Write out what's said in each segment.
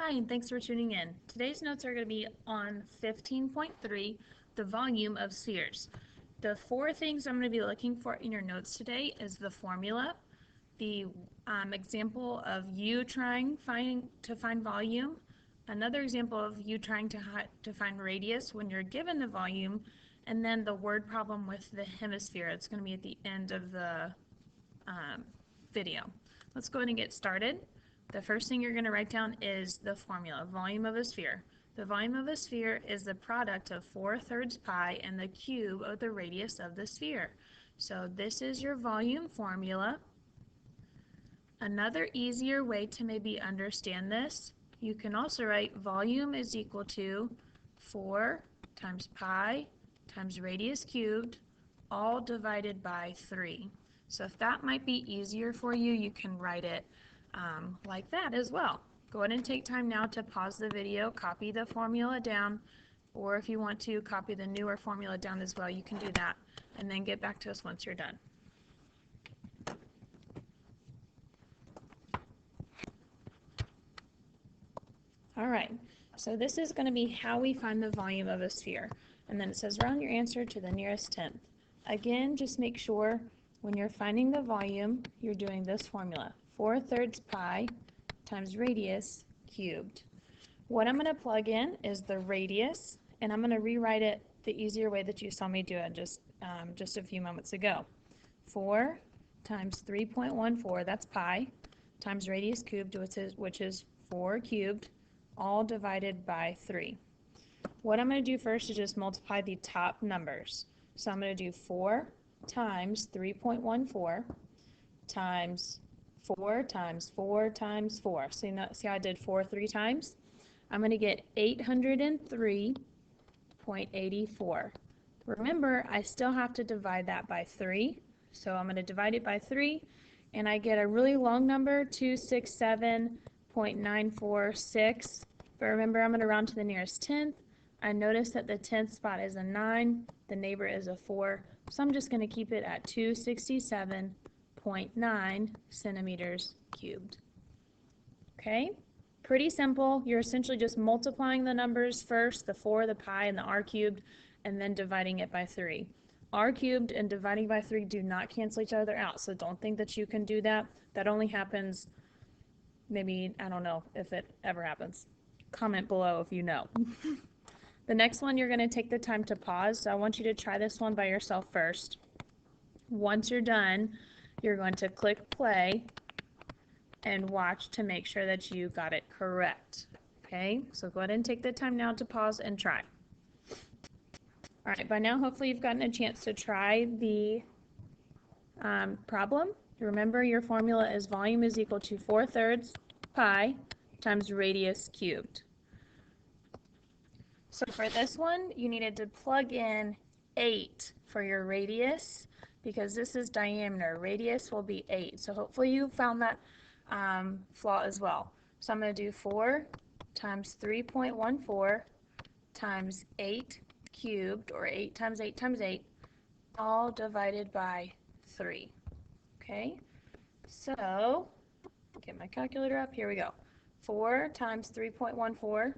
Hi, and thanks for tuning in. Today's notes are going to be on 15.3, the volume of spheres. The four things I'm going to be looking for in your notes today is the formula, the example of you trying to find volume, another example of you trying to find radius when you're given the volume, and then the word problem with the hemisphere. It's going to be at the end of the video. Let's go ahead and get started. The first thing you're going to write down is the formula, volume of a sphere. The volume of a sphere is the product of 4/3 pi and the cube of the radius of the sphere. So this is your volume formula. Another easier way to maybe understand this, you can also write volume is equal to 4 times pi times radius cubed, all divided by 3. So if that might be easier for you, you can write it like that as well. Go ahead and take time now to pause the video, copy the formula down, or if you want to copy the newer formula down as well, you can do that, and then get back to us once you're done. All right, so this is going to be how we find the volume of a sphere. And then it says round your answer to the nearest tenth. Again, just make sure when you're finding the volume, you're doing this formula, 4/3 pi times radius cubed. What I'm going to plug in is the radius, and I'm going to rewrite it the easier way that you saw me do it just a few moments ago. 4 times 3.14, that's pi, times radius cubed, which is 4 cubed, all divided by 3. What I'm going to do first is just multiply the top numbers. So I'm going to do 4 times 3.14 times 4 times 4 times 4. So see how I did 4 3 times? I'm going to get 803.84. Remember, I still have to divide that by 3. So I'm going to divide it by 3, and I get a really long number, 267.946. But remember, I'm going to round to the nearest tenth. I notice that the 10th spot is a 9, the neighbor is a 4, so I'm just going to keep it at 267.9 centimeters cubed. Okay, pretty simple. You're essentially just multiplying the numbers first, the 4, the pi, and the r cubed, and then dividing it by 3. R cubed and dividing by 3 do not cancel each other out, so don't think that you can do that. That only happens, maybe, I don't know if it ever happens. Comment below if you know. The next one, you're going to take the time to pause, so I want you to try this one by yourself first. Once you're done, you're going to click play and watch to make sure that you got it correct. Okay, so go ahead and take the time now to pause and try. All right, by now hopefully you've gotten a chance to try the problem. Remember, your formula is volume is equal to 4/3 pi times radius cubed. So for this one, you needed to plug in 8 for your radius because this is diameter. Radius will be 8. So hopefully you found that flaw as well. So I'm going to do 4 times 3.14 times 8 cubed, or 8 times 8 times 8, all divided by 3. Okay, so get my calculator up. Here we go. 4 times 3.14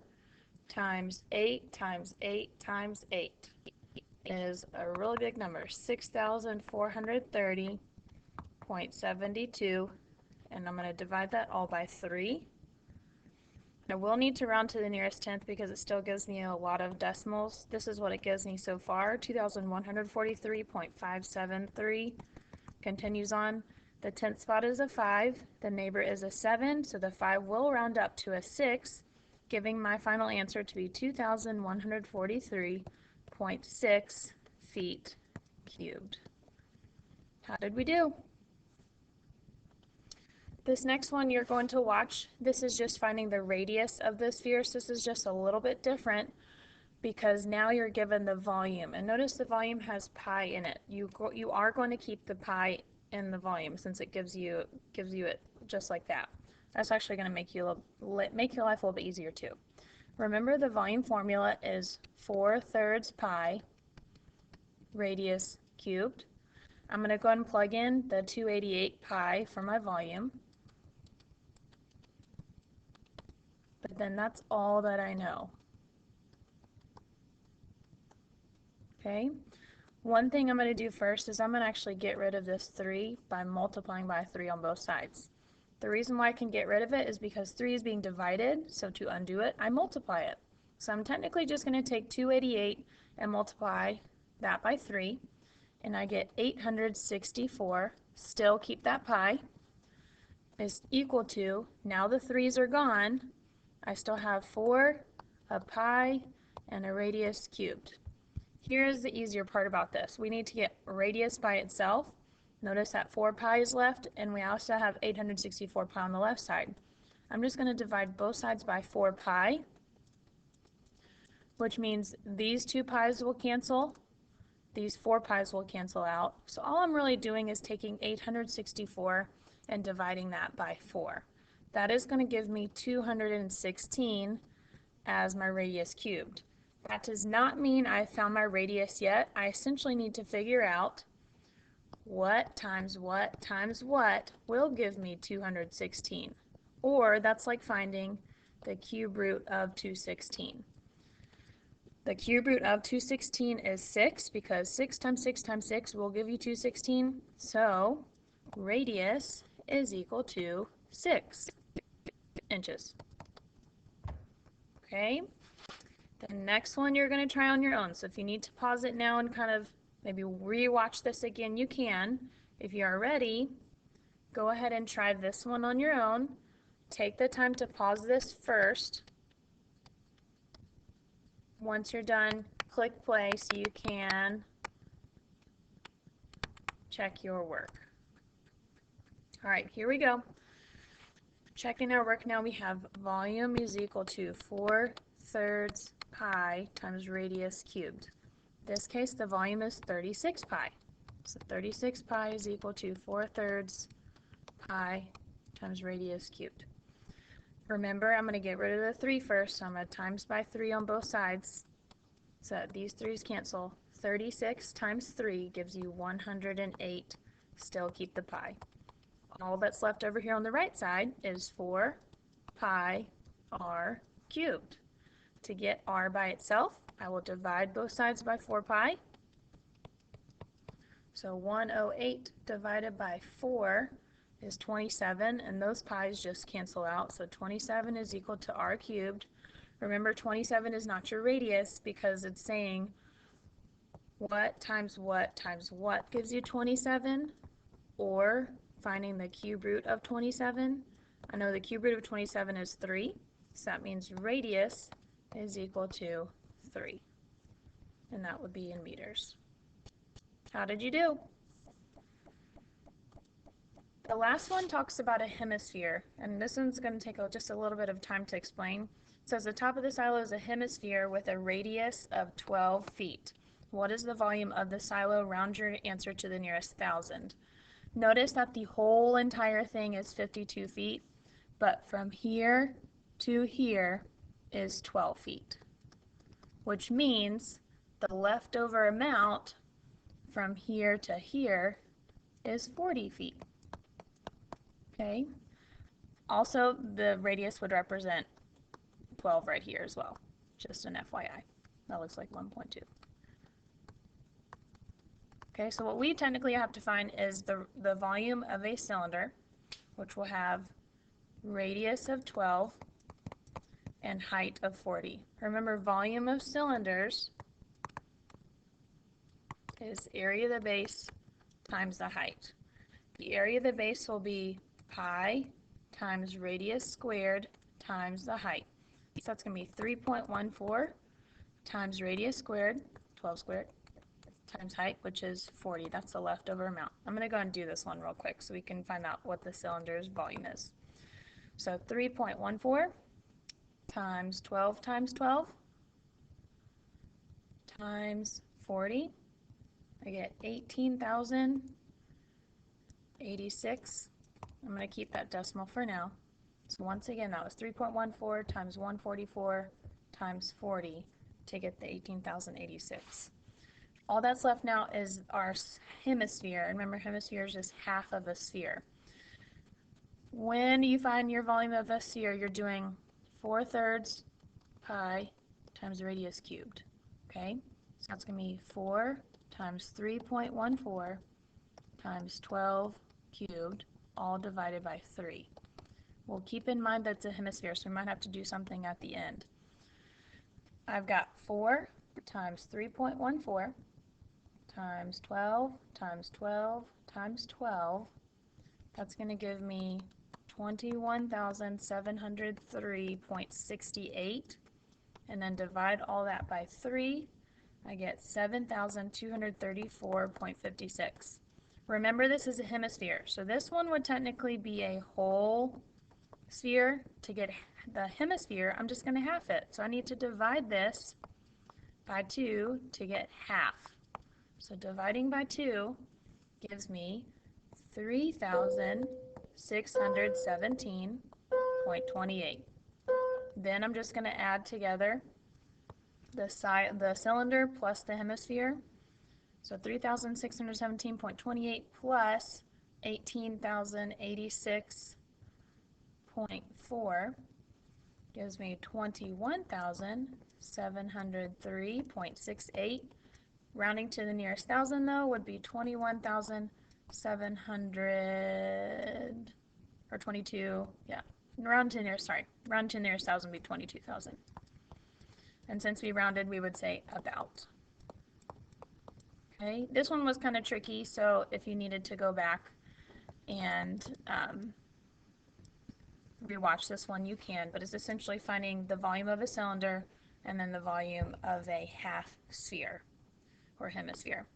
times 8 times 8 times 8 is a really big number, 6,430.72, and I'm going to divide that all by 3. I will need to round to the nearest tenth because it still gives me a lot of decimals. This is what it gives me so far, 2,143.573. Continues on. The 10th spot is a 5, the neighbor is a 7, so the 5 will round up to a 6, giving my final answer to be 2,143.6 feet cubed. How did we do? This next one you're going to watch, this is just finding the radius of the sphere. So this is just a little bit different because now you're given the volume. And notice the volume has pi in it. You are going to keep the pi in the volume since it gives you it just like that. That's actually going to make your life a little bit easier too. Remember, the volume formula is 4/3 pi radius cubed. I'm going to go ahead and plug in the 288 pi for my volume. But then that's all that I know. Okay, one thing I'm going to do first is I'm going to actually get rid of this 3 by multiplying by 3 on both sides. The reason why I can get rid of it is because 3 is being divided, so to undo it, I multiply it. So I'm technically just going to take 288 and multiply that by 3, and I get 864, still keep that pi, is equal to, now the 3's are gone, I still have 4, a pi, and a radius cubed. Here's the easier part about this. We need to get radius by itself. Notice that 4 pi is left, and we also have 864 pi on the left side. I'm just going to divide both sides by 4 pi, which means these 2 pi's will cancel, these 4 pi's will cancel out. So all I'm really doing is taking 864 and dividing that by 4. That is going to give me 216 as my radius cubed. That does not mean I found my radius yet. I essentially need to figure out what times what times what will give me 216. Or that's like finding the cube root of 216. The cube root of 216 is 6 because 6 times 6 times 6 will give you 216. So radius is equal to 6 inches. Okay? The next one you're going to try on your own. So if you need to pause it now and kind of maybe re-watch this again, you can. If you are ready, go ahead and try this one on your own. Take the time to pause this first. Once you're done, click play so you can check your work. All right, here we go. Checking our work now, we have volume is equal to 4/3 pi times radius cubed. In this case, the volume is 36 pi. So 36 pi is equal to 4/3 pi times radius cubed. Remember, I'm going to get rid of the 3 first, so I'm going to times by 3 on both sides. So these 3's cancel. 36 times 3 gives you 108. Still keep the pi. All that's left over here on the right side is 4 pi r cubed. To get r by itself, I will divide both sides by 4 pi. So 108 divided by 4 is 27, and those pi's just cancel out. So 27 is equal to r cubed. Remember, 27 is not your radius because it's saying what times what times what gives you 27, or finding the cube root of 27. I know the cube root of 27 is 3, so that means radius is equal to 3, and that would be in meters. How did you do? The last one talks about a hemisphere, and this one's going to take just a little bit of time to explain. It says the top of the silo is a hemisphere with a radius of 12 feet. What is the volume of the silo? Round your answer to the nearest 1,000. Notice that the whole entire thing is 52 feet, but from here to here is 12 feet, which means the leftover amount from here to here is 40 feet. Okay. Also, the radius would represent 12 right here as well. Just an FYI. That looks like 1.2. Okay, so what we technically have to find is the volume of a cylinder, which will have radius of 12 and height of 40. Remember, volume of cylinders is area of the base times the height. The area of the base will be pi times radius squared times the height. So that's going to be 3.14 times radius squared, 12 squared, times height, which is 40. That's the leftover amount. I'm going to go and do this one real quick so we can find out what the cylinder's volume is. So 3.14 times 12 times 12 times 40. I get 18,086. I'm going to keep that decimal for now. So once again, that was 3.14 times 144 times 40 to get the 18,086. All that's left now is our hemisphere. And remember, hemisphere is just half of a sphere. When you find your volume of a sphere, you're doing 4/3 pi times the radius cubed. Okay, so that's going to be 4 times 3.14 times 12 cubed, all divided by 3. We'll keep in mind that's a hemisphere, so we might have to do something at the end. I've got 4 times 3.14 times 12 times 12 times 12. That's going to give me 21,703.68, and then divide all that by 3. I get 7,234.56. Remember, this is a hemisphere, so this one would technically be a whole sphere. To get the hemisphere, I'm just going to half it. So I need to divide this by 2 to get half. So dividing by 2 gives me 3,617.28. Then I'm just going to add together the cylinder plus the hemisphere. So 3,617.28 plus 18,086.4 gives me 21,703.68. Rounding to the nearest thousand, though, would be 21,700 or 22. Yeah, round to the nearest thousand would be 22,000. And since we rounded, we would say about. Okay, this one was kind of tricky, so if you needed to go back and rewatch this one, you can, but it's essentially finding the volume of a cylinder and then the volume of a half sphere or hemisphere.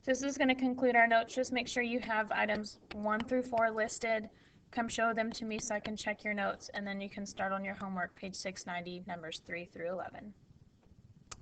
So this is going to conclude our notes. Just make sure you have items 1 through 4 listed. Come show them to me so I can check your notes, and then you can start on your homework, page 690, numbers 3 through 11.